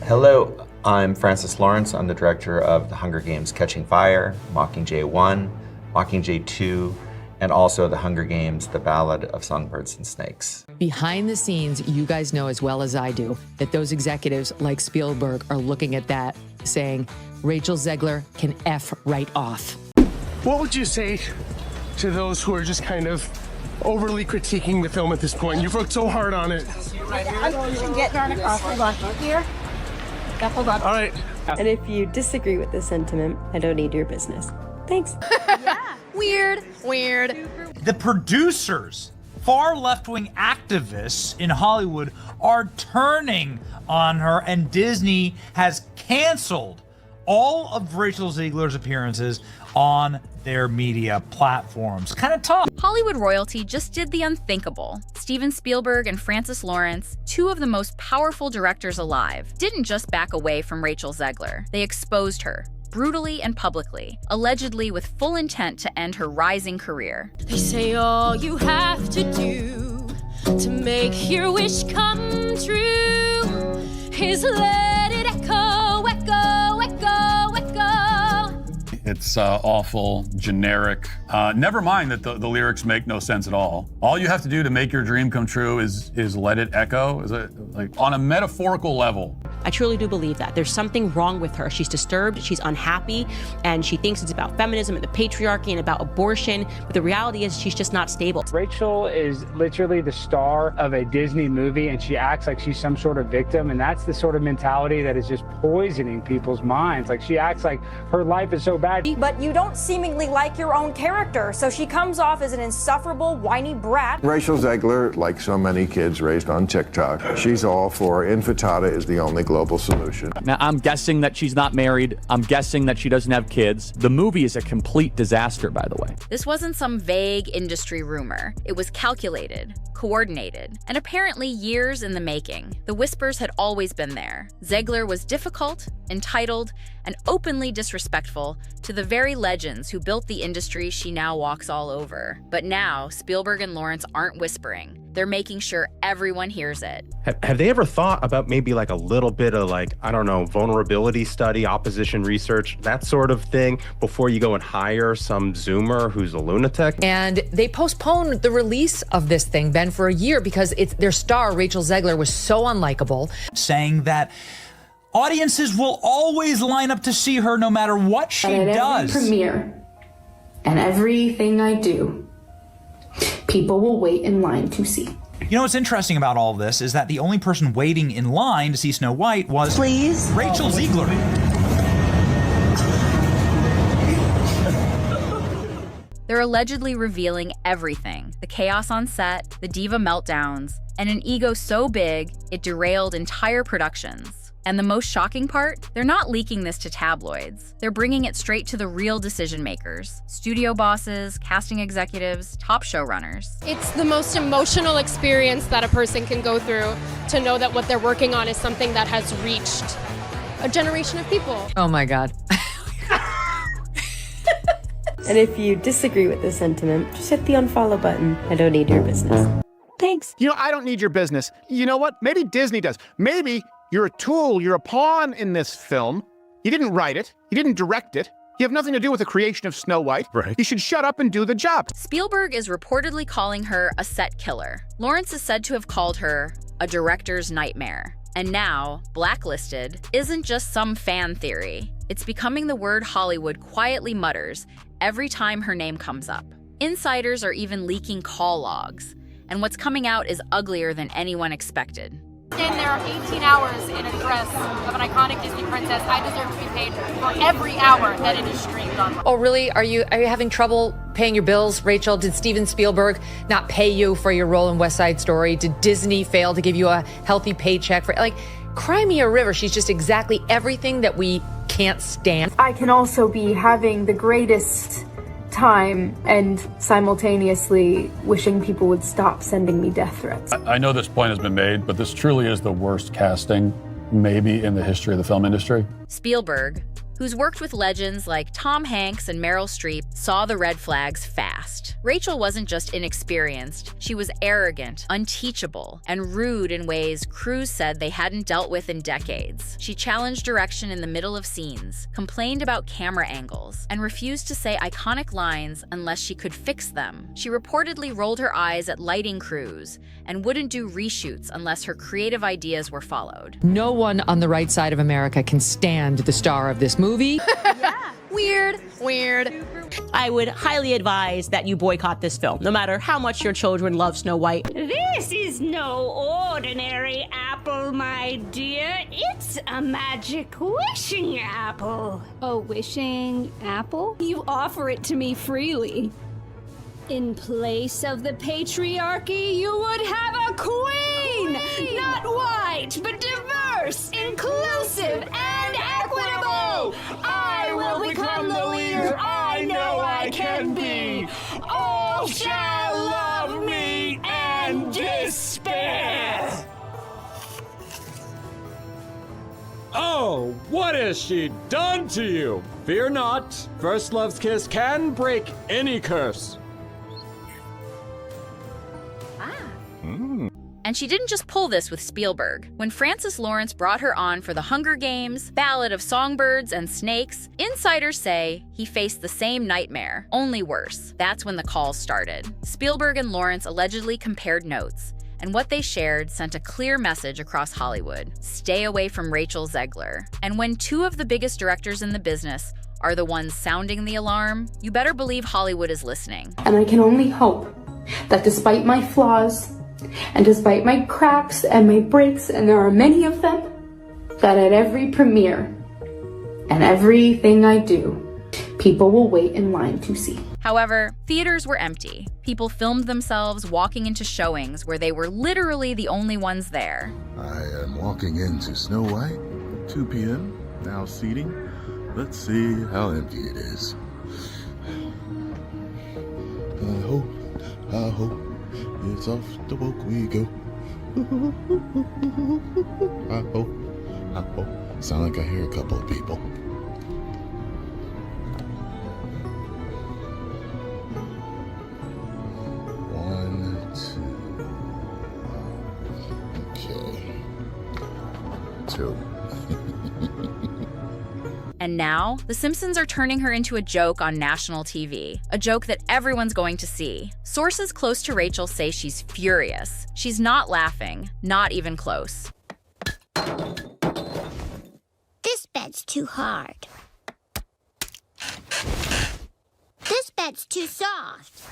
Hello, I'm Francis Lawrence. I'm the director of The Hunger Games: Catching Fire, Mockingjay 1, Mockingjay 2, and also The Hunger Games: The Ballad of Songbirds and Snakes. Behind the scenes, you guys know as well as I do that those executives like Spielberg are looking at that saying, Rachel Zegler can F right off. What would you say to those who are just kind of overly critiquing the film at this point? You've worked so hard on it. I'm getting on across. Hold on. Here. Yeah, hold on. All right. And if you disagree with this sentiment, I don't need your business. Thanks. Yeah. Weird. The producers, far left-wing activists in Hollywood, are turning on her, and Disney has canceled all of Rachel Zegler's appearances on their media platforms. Kind of tough. Hollywood royalty just did the unthinkable. Steven Spielberg and Francis Lawrence, two of the most powerful directors alive, didn't just back away from Rachel Zegler. They exposed her, brutally and publicly, allegedly with full intent to end her rising career. They say all you have to do to make your wish come true is let it echo, echo, echo, echo. It's awful, generic. Never mind that the lyrics make no sense at all. All you have to do to make your dream come true is let it echo. Is it like on a metaphorical level? I truly do believe that. There's something wrong with her. She's disturbed, she's unhappy, and she thinks it's about feminism and the patriarchy and about abortion. But the reality is she's just not stable. Rachel is literally the star of a Disney movie, and she acts like she's some sort of victim. And that's the sort of mentality that is just poisoning people's minds. Like, she acts like her life is so bad. But you don't seemingly like your own character, so she comes off as an insufferable, whiny brat. Rachel Zegler, like so many kids raised on TikTok, she's all for infantada is the only global solution. Now, I'm guessing that she's not married. I'm guessing that she doesn't have kids. The movie is a complete disaster, by the way. This wasn't some vague industry rumor. It was calculated, coordinated, and apparently years in the making. The whispers had always been there. Zegler was difficult, entitled, and openly disrespectful to the very legends who built the industry she now walks all over. But now, Spielberg and Lawrence aren't whispering. They're making sure everyone hears it. Have they ever thought about maybe like a little bit of like, I don't know, vulnerability study, opposition research, that sort of thing, before you go and hire some Zoomer who's a lunatic? And they postponed the release of this thing, Ben, for a year because their star, Rachel Zegler, was so unlikable. Saying that audiences will always line up to see her no matter what she does. Every premiere and everything I do, people will wait in line to see. You know what's interesting about all of this is that the only person waiting in line to see Snow White was Rachel Zegler. They're allegedly revealing everything. The chaos on set, the diva meltdowns, and an ego so big, it derailed entire productions. And the most shocking part? They're not leaking this to tabloids. They're bringing it straight to the real decision makers. Studio bosses, casting executives, top showrunners. It's the most emotional experience that a person can go through to know that what they're working on is something that has reached a generation of people. Oh my God. And if you disagree with this sentiment, just hit the unfollow button. I don't need your business. Thanks. You know, I don't need your business. You know what? Maybe Disney does. Maybe you're a tool, you're a pawn in this film. You didn't write it, you didn't direct it. You have nothing to do with the creation of Snow White. Right. You should shut up and do the job. Spielberg is reportedly calling her a set killer. Lawrence is said to have called her a director's nightmare. And now, blacklisted isn't just some fan theory. It's becoming the word Hollywood quietly mutters every time her name comes up. Insiders are even leaking call logs. And what's coming out is uglier than anyone expected. Standing there 18 hours in a dress of an iconic Disney princess, I deserve to be paid for every hour that it is streamed on. Oh, really? Are you having trouble paying your bills, Rachel? Did Steven Spielberg not pay you for your role in West Side Story? Did Disney fail to give you a healthy paycheck for, like, cry me a river? She's just exactly everything that we can't stand. I can also be having the greatest time and simultaneously wishing people would stop sending me death threats. I know this point has been made, but this truly is the worst casting maybe in the history of the film industry. Spielberg, who's worked with legends like Tom Hanks and Meryl Streep, saw the red flags fast. Rachel wasn't just inexperienced, she was arrogant, unteachable, and rude in ways crews said they hadn't dealt with in decades. She challenged direction in the middle of scenes, complained about camera angles, and refused to say iconic lines unless she could fix them. She reportedly rolled her eyes at lighting crews and wouldn't do reshoots unless her creative ideas were followed. No one on the right side of America can stand the star of this movie. Weird. I would highly advise that you boycott this film, no matter how much your children love Snow White. This is no ordinary apple, my dear. It's a magic wishing apple. A wishing apple? You offer it to me freely. In place of the patriarchy, you would have a queen! Not white, but diverse, inclusive, and equitable! I will become the leader I know I can be! All shall love me and despair! Oh, what has she done to you? Fear not, First Love's kiss can break any curse. And she didn't just pull this with Spielberg. When Frances Lawrence brought her on for The Hunger Games, Ballad of Songbirds and Snakes, insiders say he faced the same nightmare, only worse. That's when the calls started. Spielberg and Lawrence allegedly compared notes, and what they shared sent a clear message across Hollywood: stay away from Rachel Zegler. And when two of the biggest directors in the business are the ones sounding the alarm, you better believe Hollywood is listening. And I can only hope that despite my flaws, and despite my cracks and my breaks, and there are many of them, that at every premiere and everything I do, people will wait in line to see. However, theaters were empty. People filmed themselves walking into showings where they were literally the only ones there. I am walking into Snow White, 2 p.m., now seating. Let's see how empty it is. I hope it's off the walk we go. I hope. Sound like I hear a couple of people. One, two. Okay. 2. And now, The Simpsons are turning her into a joke on national TV. A joke that everyone's going to see. Sources close to Rachel say she's furious. She's not laughing, not even close. This bed's too hard. This bed's too soft.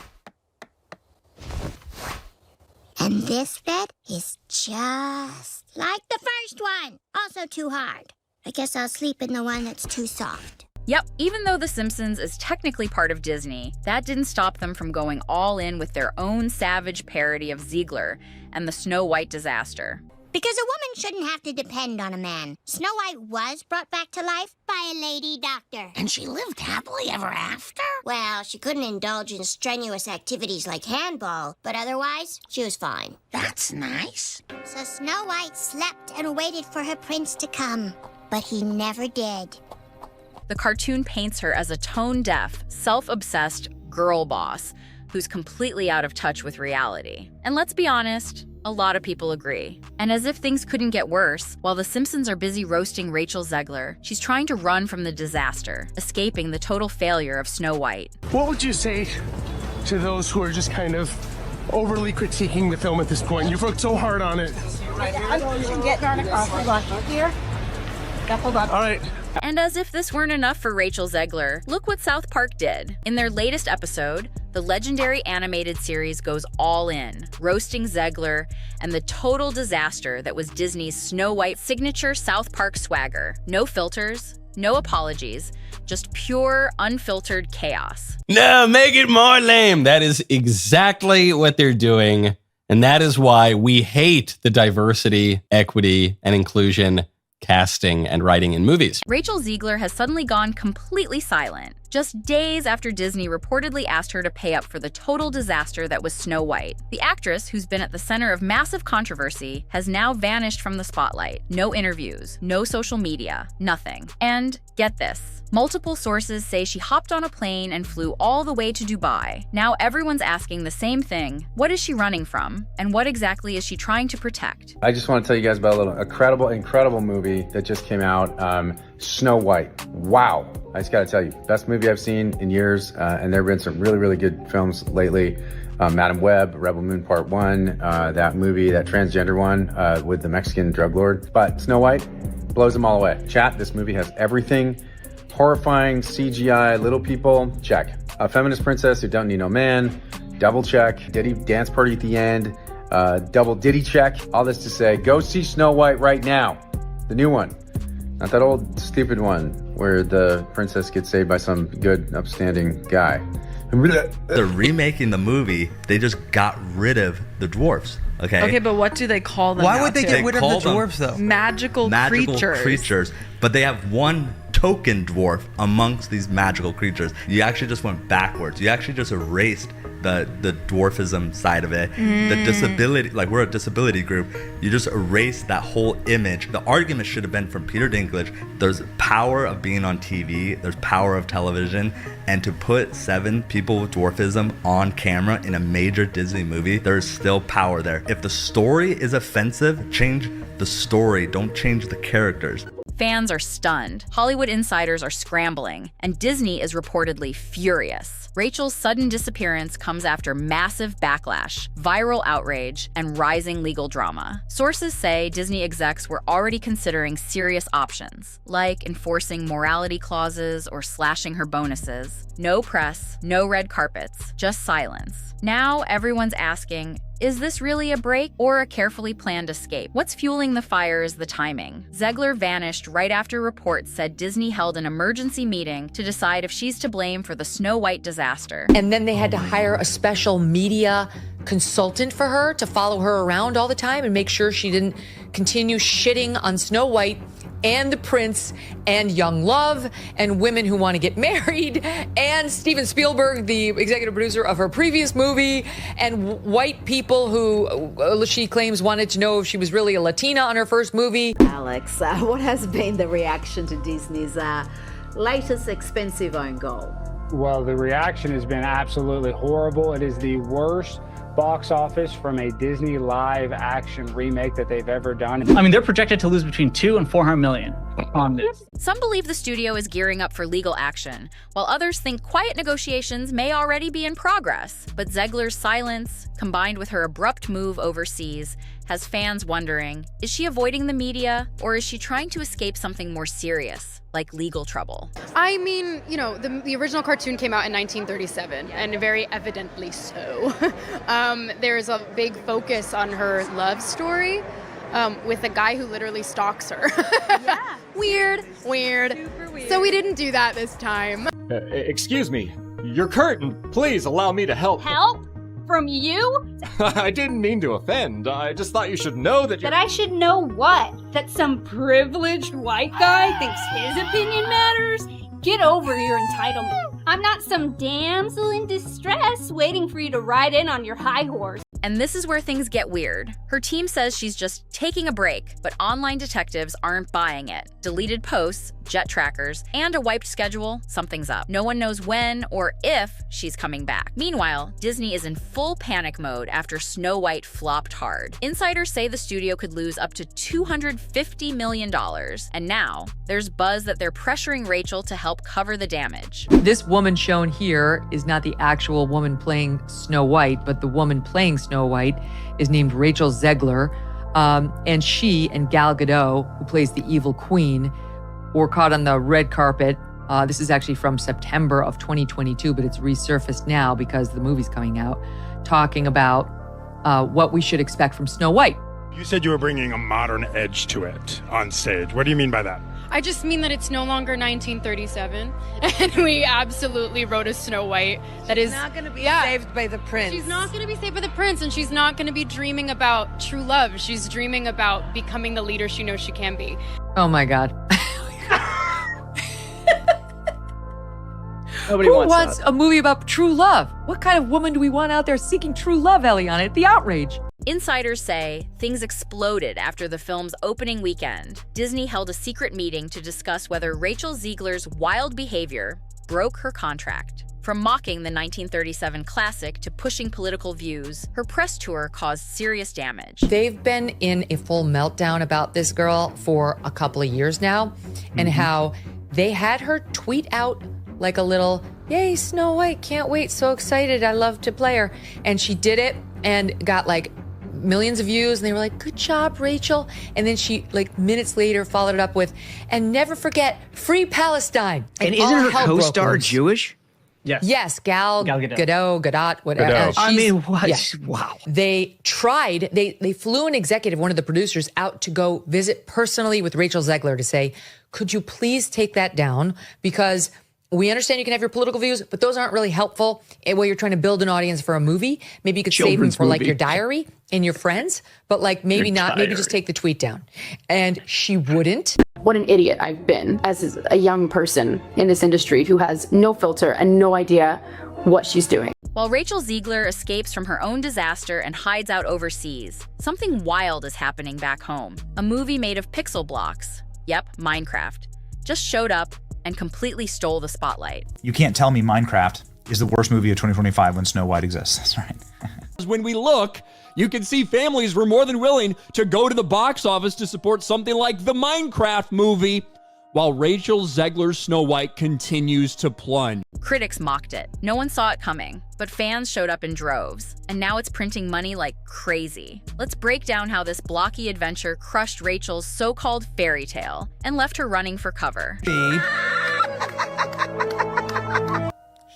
And this bed is just like the first one. Also too hard. I guess I'll sleep in the one that's too soft. Yep, even though The Simpsons is technically part of Disney, that didn't stop them from going all in with their own savage parody of Zegler and the Snow White disaster. Because a woman shouldn't have to depend on a man. Snow White was brought back to life by a lady doctor. And she lived happily ever after? Well, she couldn't indulge in strenuous activities like handball, but otherwise, she was fine. That's nice. So Snow White slept and waited for her prince to come. But he never did. The cartoon paints her as a tone-deaf, self-obsessed girl boss who's completely out of touch with reality. And let's be honest, a lot of people agree. And as if things couldn't get worse, while The Simpsons are busy roasting Rachel Zegler, she's trying to run from the disaster, escaping the total failure of Snow White. What would you say to those who are just kind of overly critiquing the film at this point? You've worked so hard on it. Get darn across. Hold on. Here. Hold on. All right. And as if this weren't enough for Rachel Zegler, look what South Park did. In their latest episode, the legendary animated series goes all in, roasting Zegler and the total disaster that was Disney's Snow White signature South Park swagger. No filters, no apologies, just pure, unfiltered chaos. No, make it more lame. That is exactly what they're doing. And that is why we hate the diversity, equity, and inclusion casting and writing in movies. Rachel Zegler has suddenly gone completely silent. just days after Disney reportedly asked her to pay up for the total disaster that was Snow White. The actress, who's been at the center of massive controversy, has now vanished from the spotlight. No interviews, no social media, nothing. And get this. Multiple sources say she hopped on a plane and flew all the way to Dubai. Now everyone's asking the same thing. What is she running from? And what exactly is she trying to protect? I just want to tell you guys about a incredible movie that just came out, Snow White. Wow. I just got to tell you, best movie I've seen in years, and there have been some really good films lately. Madam Web, Rebel Moon Part 1, that movie, that transgender one with the Mexican drug lord. But Snow White blows them all away. Chat, this movie has everything. Horrifying, CGI, little people, check. A feminist princess who don't need no man, double check. Diddy dance party at the end, double Diddy check. All this to say, go see Snow White right now. The new one. Not that old stupid one where the princess gets saved by some good, upstanding guy. They're remaking the movie. They just got rid of the dwarfs. Okay, but what do they call them? Why would they get rid of the dwarfs, though? Magical creatures. But they have one token dwarf amongst these magical creatures. You actually just went backwards. You actually just erased the dwarfism side of it. The disability, like we're a disability group, you just erased that whole image. The argument should have been from Peter Dinklage, there's power of being on TV, there's power of television, and to put 7 people with dwarfism on camera in a major Disney movie, there's still power there. If the story is offensive, change the story, don't change the characters. Fans are stunned, Hollywood insiders are scrambling, and Disney is reportedly furious. Rachel's sudden disappearance comes after massive backlash, viral outrage, and rising legal drama. Sources say Disney execs were already considering serious options, like enforcing morality clauses or slashing her bonuses. No press, no red carpets, just silence. Now everyone's asking, is this really a break or a carefully planned escape? What's fueling the fire is the timing. Zegler vanished right after reports said Disney held an emergency meeting to decide if she's to blame for the Snow White disaster. And then they had to hire a special media consultant for her to follow her around all the time and make sure she didn't continue shitting on Snow White and the prince and young love and women who want to get married and Steven Spielberg, the executive producer of her previous movie, and white people who she claims wanted to know if she was really a Latina on her first movie. Alex, what has been the reaction to Disney's latest expensive own goal? Well, the reaction has been absolutely horrible. It is the worst box office from a Disney live action remake that they've ever done. I mean, they're projected to lose between $200 and $400 million on this. Some believe the studio is gearing up for legal action, while others think quiet negotiations may already be in progress. But Zegler's silence, combined with her abrupt move overseas, has fans wondering, is she avoiding the media, or is she trying to escape something more serious, like legal trouble? I mean, you know, the original cartoon came out in 1937, and very evidently so. There's a big focus on her love story with a guy who literally stalks her. Yeah. Weird. Super weird. So we didn't do that this time. Excuse me, your curtain. Please allow me to help. Help? From you? I didn't mean to offend. I just thought you should know that That I should know what? That some privileged white guy thinks his opinion matters? Get over your entitlement. I'm not some damsel in distress waiting for you to ride in on your high horse. And this is where things get weird. Her team says she's just taking a break, but online detectives aren't buying it. Deleted posts, jet trackers, and a wiped schedule, something's up. No one knows when or if she's coming back. Meanwhile, Disney is in full panic mode after Snow White flopped hard. Insiders say the studio could lose up to $250 million. And now, there's buzz that they're pressuring Rachel to help cover the damage. This woman shown here is not the actual woman playing Snow White, but the woman playing Snow White is named Rachel Zegler. And she and Gal Gadot, who plays the evil queen, were caught on the red carpet. This is actually from September of 2022, but it's resurfaced now because the movie's coming out, talking about what we should expect from Snow White. You said you were bringing a modern edge to it on stage. What do you mean by that? I just mean that it's no longer 1937, and we absolutely wrote a Snow White that is not going to be saved by the prince. She's not going to be saved by the prince, and she's not going to be dreaming about true love. She's dreaming about becoming the leader she knows she can be. Oh my God. Who wants a movie about true love? What kind of woman do we want out there seeking true love, Eliana? The outrage. Insiders say things exploded after the film's opening weekend. Disney held a secret meeting to discuss whether Rachel Zegler's wild behavior broke her contract. From mocking the 1937 classic to pushing political views, her press tour caused serious damage. They've been in a full meltdown about this girl for a couple of years now, and how they had her tweet out like a little, "Yay, Snow White, can't wait, so excited, I love to play her." And she did it and got like millions of views, and they were like, "Good job, Rachel." And then she, like minutes later, followed it up with, "And never forget, free Palestine." And isn't her co-star Jewish? Yes, Gal Gadot, whatever. Gadot. I mean, what? Yeah. Wow. They tried, they flew an executive, one of the producers, out to go visit personally with Rachel Zegler to say, "Could you please take that down? Because we understand you can have your political views, but those aren't really helpful while you're trying to build an audience for a movie. Maybe you could save them for like your diary and your friends, but like maybe not, maybe just take the tweet down." And she wouldn't. What an idiot I've been as a young person in this industry who has no filter and no idea what she's doing. While Rachel Zegler escapes from her own disaster and hides out overseas, something wild is happening back home. A movie made of pixel blocks, yep, Minecraft, just showed up and completely stole the spotlight. You can't tell me Minecraft is the worst movie of 2025 when Snow White exists. That's right. When we look, you can see families were more than willing to go to the box office to support something like the Minecraft movie, while Rachel Zegler's Snow White continues to plunge. Critics mocked it. No one saw it coming, but fans showed up in droves, and now it's printing money like crazy. Let's break down how this blocky adventure crushed Rachel's so-called fairy tale and left her running for cover. She's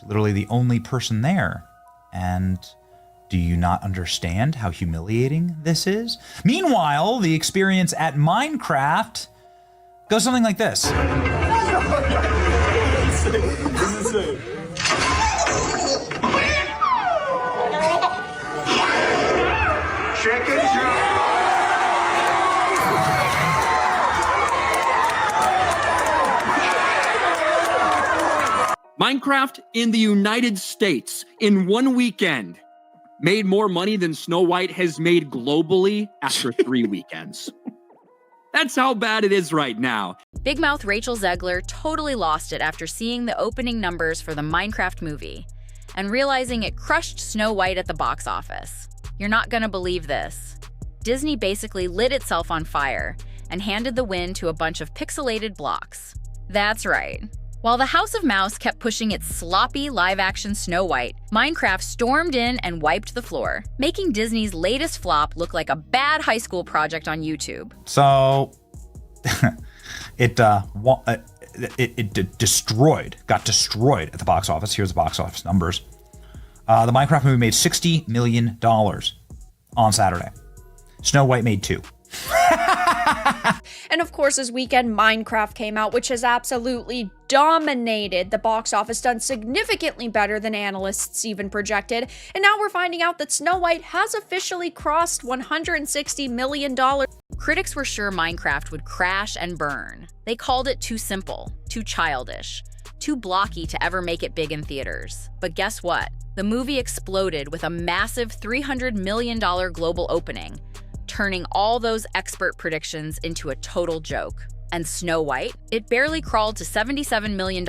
literally the only person there. And do you not understand how humiliating this is? Meanwhile, the experience at Minecraft goes something like this. Minecraft in the United States in one weekend made more money than Snow White has made globally after 3 weekends. That's how bad it is right now. Big mouth Rachel Zegler totally lost it after seeing the opening numbers for the Minecraft movie and realizing it crushed Snow White at the box office. You're not gonna believe this. Disney basically lit itself on fire and handed the win to a bunch of pixelated blocks. That's right. While the House of Mouse kept pushing its sloppy live-action Snow White, Minecraft stormed in and wiped the floor, making Disney's latest flop look like a bad high school project on YouTube. So it got destroyed at the box office. Here's the box office numbers. The Minecraft movie made $60 million on Saturday. Snow White made $2 million. And of course, this weekend, Minecraft came out, which has absolutely dominated the box office, done significantly better than analysts even projected. And now we're finding out that Snow White has officially crossed $160 million. Critics were sure Minecraft would crash and burn. They called it too simple, too childish, too blocky to ever make it big in theaters. But guess what? The movie exploded with a massive $300 million global opening, turning all those expert predictions into a total joke. And Snow White? It barely crawled to $77 million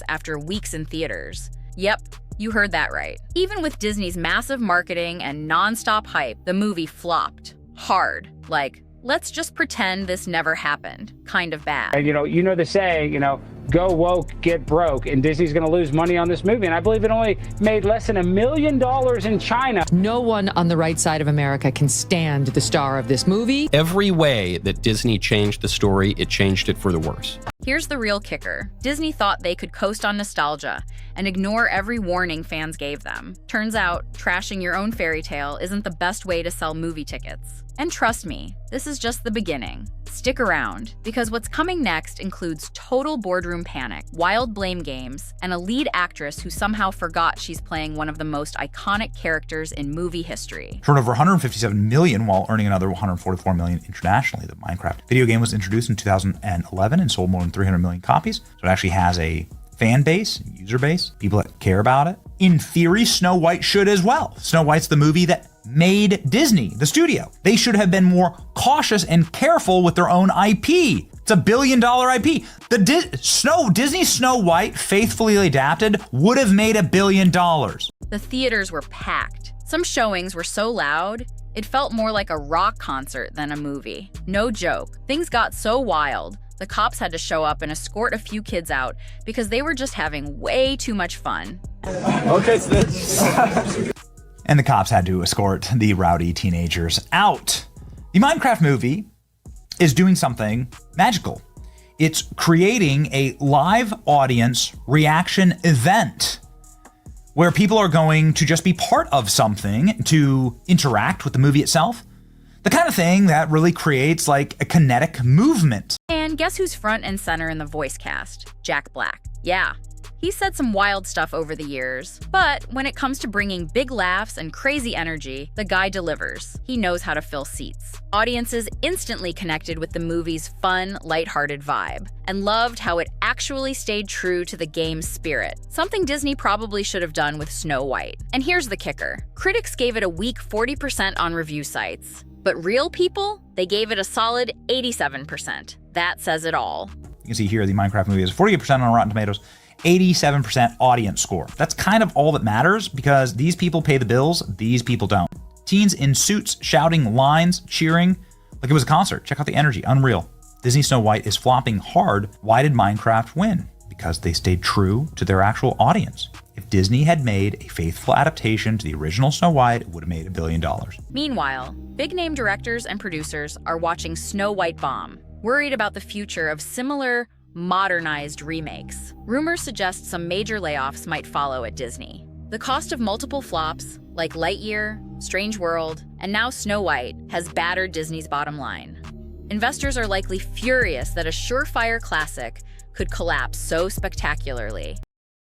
after weeks in theaters. Yep, you heard that right. Even with Disney's massive marketing and non-stop hype, the movie flopped hard. Like, let's just pretend this never happened. Kind of bad. And you know the saying, go woke, get broke, and Disney's going to lose money on this movie. And I believe it only made less than $1 million in China. No one on the right side of America can stand the star of this movie. Every way that Disney changed the story, it changed it for the worse. Here's the real kicker. Disney thought they could coast on nostalgia and ignore every warning fans gave them. Turns out, trashing your own fairy tale isn't the best way to sell movie tickets. And trust me, this is just the beginning. Stick around, because what's coming next includes total boardroom panic, wild blame games, and a lead actress who somehow forgot she's playing one of the most iconic characters in movie history. Turned over $157 million while earning another $144 million internationally. The Minecraft video game was introduced in 2011 and sold more than 300 million copies. So it actually has a fan base, user base, people that care about it. In theory, Snow White should as well. Snow White's the movie that made Disney, the studio. They should have been more cautious and careful with their own IP. It's $1 billion IP. The Disney Snow White, faithfully adapted, would have made $1 billion. The theaters were packed. Some showings were so loud, it felt more like a rock concert than a movie. No joke. Things got so wild, the cops had to show up and escort a few kids out because they were just having way too much fun. Okay, so and the cops had to escort the rowdy teenagers out. The Minecraft movie is doing something magical. It's creating a live audience reaction event where people are going to just be part of something to interact with the movie itself. The kind of thing that really creates like a kinetic movement. And guess who's front and center in the voice cast? Jack Black. Yeah, he's said some wild stuff over the years, but when it comes to bringing big laughs and crazy energy, the guy delivers. He knows how to fill seats. Audiences instantly connected with the movie's fun, lighthearted vibe, and loved how it actually stayed true to the game's spirit, something Disney probably should have done with Snow White. And here's the kicker. Critics gave it a weak 40% on review sites, but real people, they gave it a solid 87%. That says it all. You can see here the Minecraft movie is 48% on Rotten Tomatoes, 87% audience score. That's kind of all that matters because these people pay the bills, these people don't. Teens in suits shouting lines, cheering like it was a concert. Check out the energy, unreal. Disney Snow White is flopping hard. Why did Minecraft win? Because they stayed true to their actual audience. If Disney had made a faithful adaptation to the original Snow White, it would have made $1 billion. Meanwhile, big-name directors and producers are watching Snow White bomb, worried about the future of similar modernized remakes. Rumors suggest some major layoffs might follow at Disney. The cost of multiple flops, like Lightyear, Strange World, and now Snow White, has battered Disney's bottom line. Investors are likely furious that a surefire classic could collapse so spectacularly.